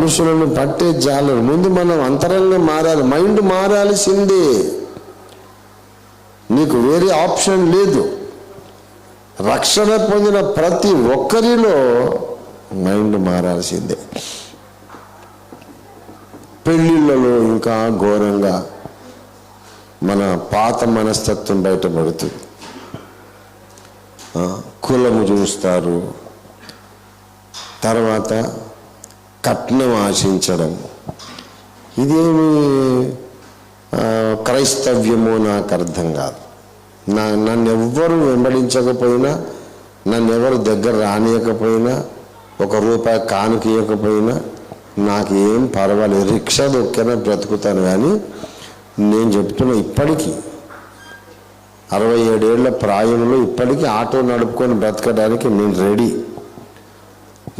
మనుషులను పట్టే జాలరు. ముందు మనం అంతరంగం మారాలి, మైండ్ మారాల్సిందే. నీకు వేరే ఆప్షన్ లేదు. రక్షణ పొందిన ప్రతి ఒక్కరిలో మైండ్ మారాల్సిందే. పెళ్ళిళ్ళలో ఇంకా ఘోరంగా మన పాత మనస్తత్వం బయటపడుతుంది. కులము చూస్తారు, తర్వాత కట్నం ఆశించడం. ఇదేమి క్రైస్తవ్యమో నాకు అర్థం కాదు. నన్ను ఎవ్వరు వెంబడించకపోయినా, నన్ను ఎవరు దగ్గర రానియకపోయినా, ₹1 కానుక ఇవ్వకపోయినా నాకేం పర్వాలేదు. రిక్షా దొక్కినా బ్రతుకుతాను. కానీ నేను చెప్తున్నా, ఇప్పటికీ 67 ఏళ్ల ప్రాయంలో ఇప్పటికీ ఆటో నడుపుకొని బ్రతకడానికి నేను రెడీ.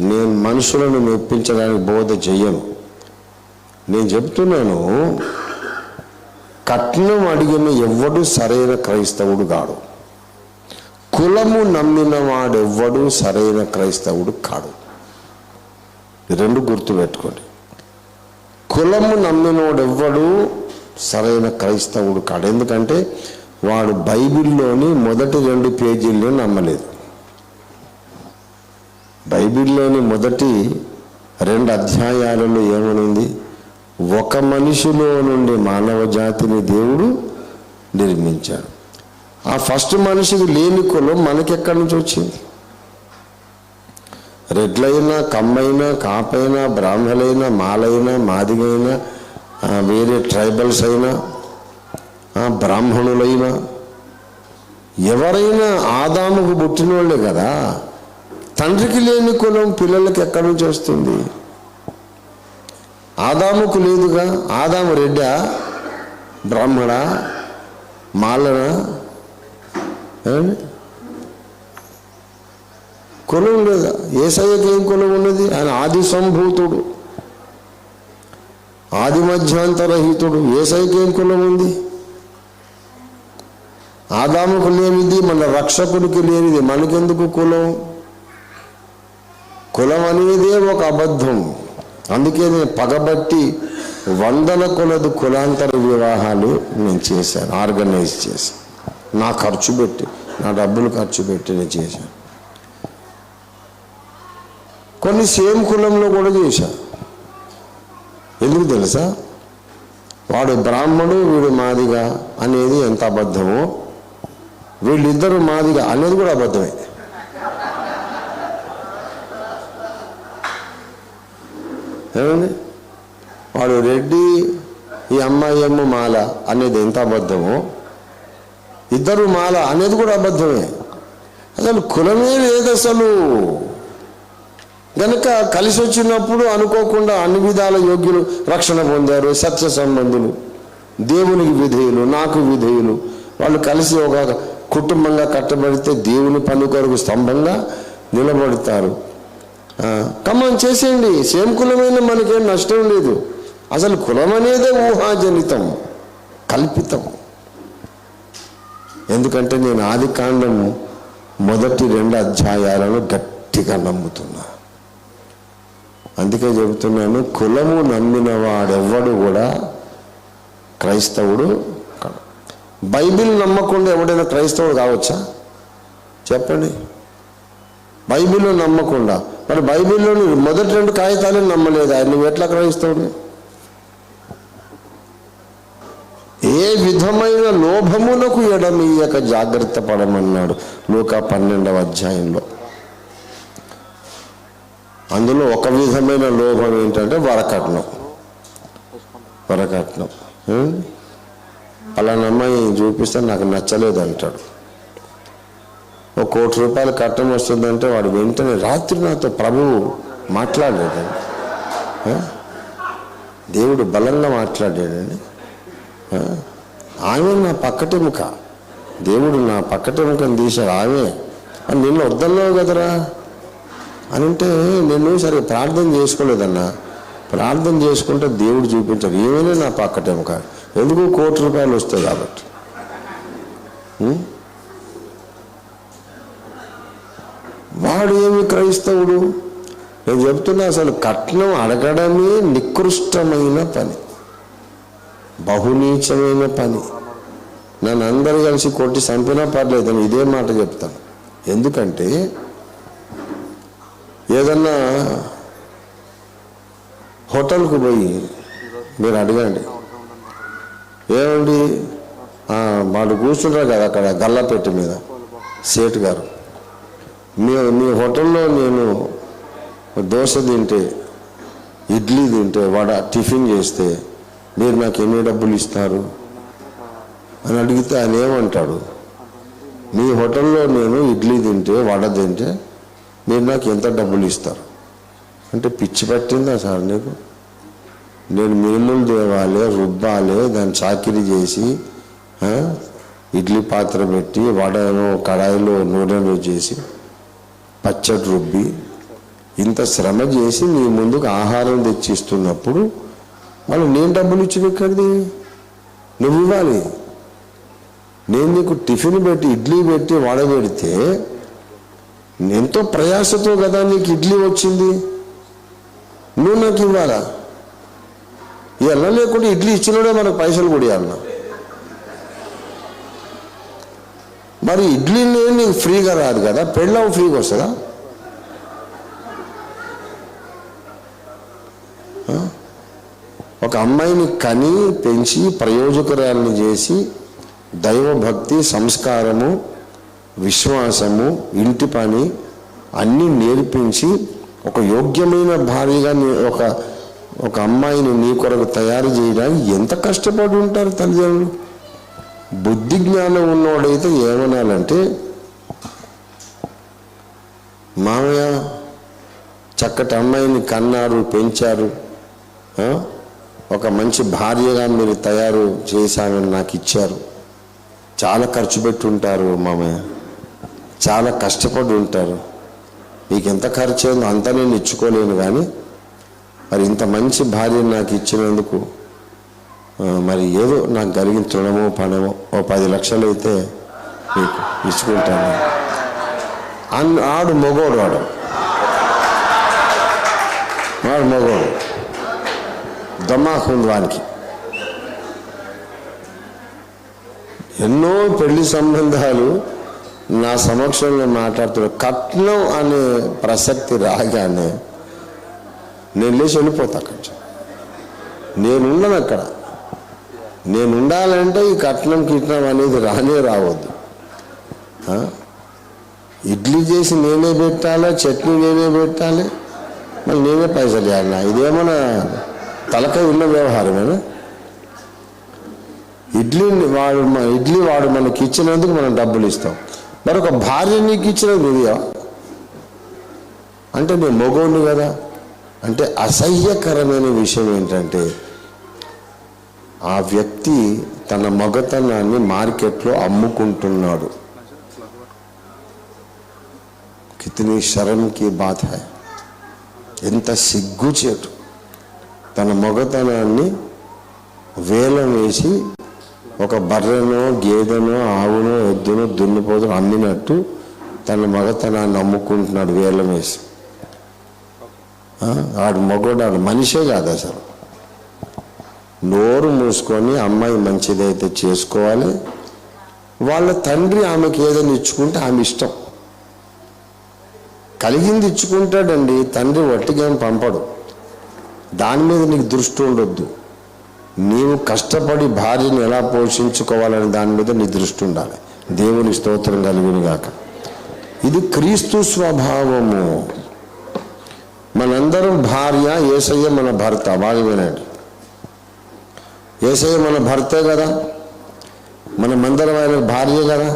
నేను మనుషులను మెప్పించడానికి బోధ చెయ్యను. నేను చెప్తున్నాను, కట్నం అడిగిన ఎవ్వడు సరైన క్రైస్తవుడు కాడు. కులము నమ్మిన వాడెవ్వడు సరైన క్రైస్తవుడు కాడు. రెండు గుర్తుపెట్టుకోండి. కులము నమ్మినోడెవ్వడు సరైన క్రైస్తవుడు కాడు. ఎందుకంటే వాడు బైబిల్లోని మొదటి 2 పేజీలను నమ్మలేదు. బైబిల్లోని మొదటి 2 అధ్యాయాలలో ఏమనుంది? ఒక మనిషిలో నుండి మానవ జాతిని దేవుడు నిర్మించాడు. ఆ ఫస్ట్ మనిషికి లేని కులం మనకెక్కడి నుంచి వచ్చింది? రెడ్లైనా, కమ్మైనా, కాపైనా, బ్రాహ్మణులైనా, మాలైనా, మాదిగైనా, వేరే ట్రైబల్స్ అయినా, బ్రాహ్మణులైనా, ఎవరైనా ఆదాముకు పుట్టిన వాళ్ళే కదా. తండ్రికి లేని కులం పిల్లలకి ఎక్కడి నుంచి వస్తుంది? ఆదాముకు లేదుగా. ఆదాము రెడ్డా, బ్రాహ్మడా, మాలనా? కులం లేదా? యేసయ్యకి ఏం కులం ఉన్నది? ఆయన ఆది సంభూతుడు, ఆది మధ్యాంతరహితుడు. యేసయ్యకి ఏం కులం ఉంది? ఆదాముకు లేనిది, మన రక్షకుడికి లేనిది మనకెందుకు కులం? కులం అనేదే ఒక అబద్ధం. అందుకే నేను పగబట్టి 100 కొలది కులాంతర వివాహాలు నేను చేశాను, ఆర్గనైజ్ చేశాను. నా ఖర్చు పెట్టి, నా డబ్బులు ఖర్చు పెట్టి నేను చేశాను. కొన్ని సేమ్ కులంలో కూడా చేశాను. ఎందుకు తెలుసా? వాడు బ్రాహ్మడు, వీడు మాదిగా అనేది ఎంత అబద్ధమో, వీళ్ళిద్దరు మాదిగా అనేది కూడా అబద్ధమే. ఏమండి? వాడు రెడ్డి, ఈ అమ్మాయి ఏమో మాల అనేది ఎంత అబద్ధమో, ఇద్దరు మాల అనేది కూడా అబద్ధమే. అసలు కులమే లేదు అసలు. గనక కలిసి వచ్చినప్పుడు అనుకోకుండా అన్ని విధాల యోగ్యులు రక్షణ పొందారు. సత్య సంబంధులు, దేవునికి విధేయులు, నాకు విధేయులు, వాళ్ళు కలిసి ఒక కుటుంబంగా కట్టబడితే దేవుని పని కొరకు స్తంభంగా నిలబడతారు. కమన్ చేసేయండి. సేమ్ కులమైన మనకేం నష్టం లేదు. అసలు కులం అనేదే ఊహాజనితం, కల్పితం. ఎందుకంటే నేను ఆదికాండం మొదటి 2 అధ్యాయాలను గట్టిగా నమ్ముతున్నా. అందుకే చెబుతున్నాను, కులము నమ్మిన వాడెవ్వడు కూడా క్రైస్తవుడు కాదు. బైబిల్ నమ్మకుండా ఎవడైనా క్రైస్తవుడు కావచ్చా? చెప్పండి. బైబిల్లో నమ్మకుండా, మరి బైబిల్లోని మొదటి 2 కాగితాలను నమ్మలేదా? నువ్వు ఎట్లా క్రైస్తవుడు? ఏ విధమైన లోభమునకు ఎడమీయక జాగ్రత్త పడమన్నాడు లూకా 12వ అధ్యాయంలో. అందులో ఒక విధమైన లోభం ఏంటంటే వరకట్నం. అలా అమ్మాయి చూపిస్తే నాకు నచ్చలేదు అంటాడు. ₹1,00,00,000 కట్నం వస్తుందంటే వాడు వెంటనే, రాత్రి నాతో ప్రభువు మాట్లాడాడండి, దేవుడు బలంగా మాట్లాడాడని. ఆమె నా పక్కటెముక, దేవుడు నా పక్కటెముకని తీశాడు. ఆమె నిన్ను వద్దన్నావు కదరా అని అంటే, నేను సరే ప్రార్థన చేసుకోలేదన్నా. ప్రార్థన చేసుకుంటే దేవుడు చూపించాడు. ఏమైనా నా పక్కటెముక, ఎందుకు ₹1,00,00,000 వస్తాయి కాబట్టి. వాడు ఏమి క్రైస్తవుడు? నేను చెప్తున్నా, అసలు కట్నం అడగడమే నికృష్టమైన పని, బహునీచమైన పని. నన్ను అందరూ కలిసి కొట్టి చంపినా పర్లేదు, నేను ఇదే మాట చెప్తాను. ఎందుకంటే ఏదన్నా హోటల్కు పోయి మీరు అడగండి, ఏమండి వాడు కూర్చుంటారు కదా అక్కడ గల్లాపెట్టి మీద సేటు గారు, మీ హోటల్లో నేను దోశ తింటే, ఇడ్లీ తింటే, వడ టిఫిన్ చేస్తే మీరు నాకు ఎన్ని డబ్బులు ఇస్తారు అని అడిగితే ఆయన ఏమంటాడు, మీ హోటల్లో నేను ఇడ్లీ తింటే, వడ తింటే మీరు నాకు ఎంత డబ్బులు ఇస్తారు అంటే, పిచ్చి పట్టిందా సార్ నీకు? నేను మినుములు తేవాలి, రుబ్బాలి, దాన్ని చాకిరీ చేసి ఇడ్లీ పాత్ర పెట్టి, వడను కడాయిలో నూనెలో చేసి పచ్చడి రుబ్బి ఇంత శ్రమ చేసి నీ ముందుకు ఆహారం తెచ్చిస్తున్నప్పుడు వాళ్ళు నేను డబ్బులు ఇచ్చిన ఎక్కడిది? నువ్వు ఇవ్వాలి. నేను నీకు టిఫిన్ పెట్టి, ఇడ్లీ పెట్టి, వడ పెడితే ఎంతో ప్రయాసతో కదా నీకు ఇడ్లీ వచ్చింది, నువ్వు నాకు ఇవ్వాలా? ఇలా లేకుండా ఇడ్లీ ఇచ్చినోడే మనకు పైసలు కూడా ఇవ్వాలన్నా. మరి ఇడ్లీ నీకు ఫ్రీగా రాదు కదా, పెళ్ళం ఫ్రీగా వస్తుందా? ఒక అమ్మాయిని కని పెంచి ప్రయోజకురాలను చేసి దైవభక్తి, సంస్కారము, విశ్వాసము, ఇంటి పని అన్నీ నేర్పించి ఒక యోగ్యమైన భార్యగా ఒక అమ్మాయిని నీ కొరకు తయారు చేయడానికి ఎంత కష్టపడి ఉంటారు తల్లిదండ్రులు. బుద్ధి జ్ఞానం ఉన్నవాడైతే ఏమనాలంటే, మామయ్య చక్కటి అమ్మాయిని కన్నారు, పెంచారు, ఒక మంచి భార్యగా మీరు తయారు చేశామని నాకు ఇచ్చారు, చాలా ఖర్చు పెట్టి ఉంటారు మామయ్య, చాలా కష్టపడి ఉంటారు, మీకు ఎంత ఖర్చు అయిందో అంతా నేను ఇచ్చుకోలేను, కానీ మరి ఇంత మంచి భార్యను నాకు ఇచ్చినందుకు మరి ఏదో నాకు కలిగిన తృణమో పణమో ఓ 10 లక్షలు అయితే మీకు ఇచ్చుకుంటాను. ఆడు మగోడు, వాడు మగోడు, దమాకు ఉంది వానికి. ఎన్నో పెళ్లి సంబంధాలు నా సమక్షంలో మాట్లాడుతున్నారు. కట్నం అనే ప్రసక్తి రాగానే నేను లేచి వెళ్ళిపోతా అక్కడి నుంచి. నేనుండను అక్కడ. నేను ఉండాలంటే ఈ కట్నం అనేది రానే రావద్దు. ఇడ్లీ చేసి నేనే పెట్టాలి, చట్నీ నేనే పెట్టాలి, మళ్ళీ నేనే పైసలు ఇవ్వాలి. ఇదేమన్నా తలకాయ ఉన్న వ్యవహారమేనా? ఇడ్లీ వాడు మనకి ఇచ్చినందుకు మనం డబ్బులు ఇస్తాం, మరొక భార్య నీకు ఇచ్చినందుకు ఇదియా అంటే నేను మగోడిని కదా. అంటే అసహ్యకరమైన విషయం ఏంటంటే, ఆ వ్యక్తి తన మగతనాన్ని మార్కెట్లో అమ్ముకుంటున్నాడు. కితనీ శరం కి బాత్ హై. ఎంత సిగ్గుచేటు. తన మగతనాన్ని వేలం వేసి ఒక బర్రెనో, గేదెనో, ఆవునో, ఎద్దునో, దున్నిపోతునో అమ్మినట్టు తన మగతనాన్ని అమ్ముకుంటున్నాడు వేలం వేసి. ఆడు మగోడు, ఆడు మనిషే కాదు అసలు. నోరు మూసుకొని అమ్మాయి మంచిదైతే చేసుకోవాలి, వాళ్ళ తండ్రి ఆమెకి ఏదైనా ఇచ్చుకుంటే ఆమె ఇష్టం. కలిగింది ఇచ్చుకుంటాడండి తండ్రి, వట్టిగా పంపడు. దాని మీద నీకు దృష్టి ఉండొద్దు. నీవు కష్టపడి భార్యను ఎలా పోషించుకోవాలని దాని మీద నీ దృష్టి ఉండాలి. దేవుని స్తోత్రం కలుగును గాక. ఇది క్రీస్తు స్వభావము. మనందరం భార్య, యేసయ్య మన భర్త. బాగా వినండి, యేసయ్య మన భర్తే కదా, మనమందరం ఆయన భార్య కదా.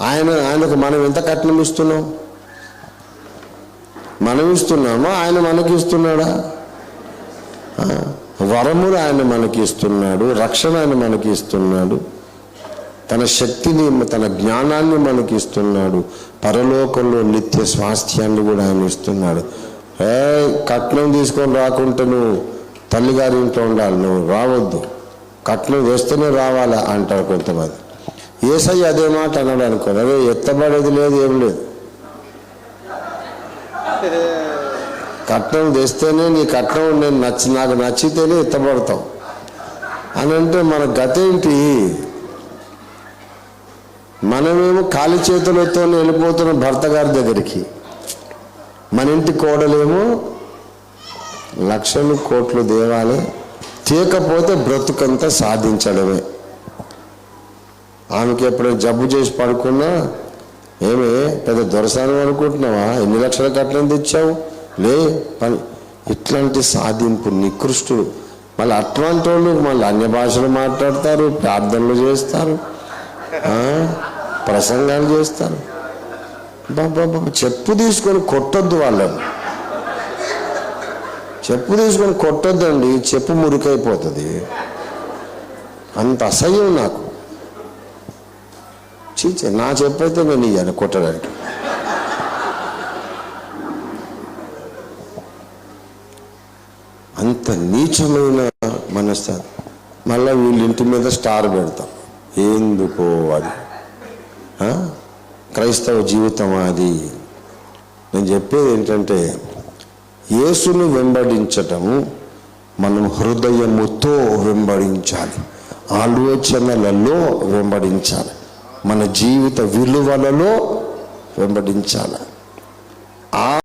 ఆయనకు మనం ఎంత కట్నం ఇస్తున్నాం? మనం ఇస్తున్నామా, ఆయన మనకి ఇస్తున్నాడా? వరములు ఆయన మనకి ఇస్తున్నాడు, రక్షణ ఆయన మనకి ఇస్తున్నాడు, తన శక్తిని, తన జ్ఞానాన్ని మనకి ఇస్తున్నాడు, పరలోకంలో నిత్య స్వాస్థ్యాన్ని కూడా ఆయన ఇస్తున్నాడు. కట్నం తీసుకొని రాకుంటే నువ్వు తల్లిగారి ఇంట్లో ఉండాలి, నువ్వు రావద్దు, కట్నం వేస్తేనే రావాలా అంటారు కొంతమంది. యేసయ్య అదే మాట అన్నాడు అనుకోండి, అదే ఎత్తబడేది లేదు, ఏం లేదు. కట్నం తెస్తేనే నీ కట్నం నాకు నచ్చితేనే ఎత్తబడతావు అని అంటే మన గతేంటి? మనమేమో ఖాళీ చేతులతో వెళ్ళిపోతున్న భర్త గారి దగ్గరికి, మన ఇంటి కోడలేమో లక్షలు కోట్లు దేవాలి, తీయకపోతే బ్రతుకంతా సాధించడమే. ఆమెకి ఎప్పుడైనా జబ్బు చేసి పడుకున్నా, ఏమే పెద్ద దొరసానం అనుకుంటున్నావా, ఎన్ని లక్షల కట్నం తెచ్చావు లే పని. ఇట్లాంటి సాధింపు నికృష్టుడు. మళ్ళీ అట్లాంటి వాళ్ళు మళ్ళీ అన్య భాషలు మాట్లాడతారు, ప్రార్థనలు చేస్తారు, ప్రసంగాలు చేస్తారు. బాబా చెప్పు తీసుకొని కొట్టొద్దు వాళ్ళని, చెప్పు తీసుకొని కొట్టొద్దండి, చెప్పు మురికైపోతుంది. అంత అసహ్యం నాకు. చీచే నా చెప్పైతే నేను ఇయ్యాను కొట్టడానికి. అంత నీచమైన మనస్తత్వం. మళ్ళీ వీళ్ళ ఇంటి మీద స్టార్ పెడతాం. ఎందుకో అది క్రైస్తవ జీవితం అది. నేను చెప్పేది ఏంటంటే, యేసును వెంబడించటము మనం హృదయముతో వెంబడించాలి, ఆలోచనలలో వెంబడించాలి, మన జీవిత విలువలలో వెంబడించాలి.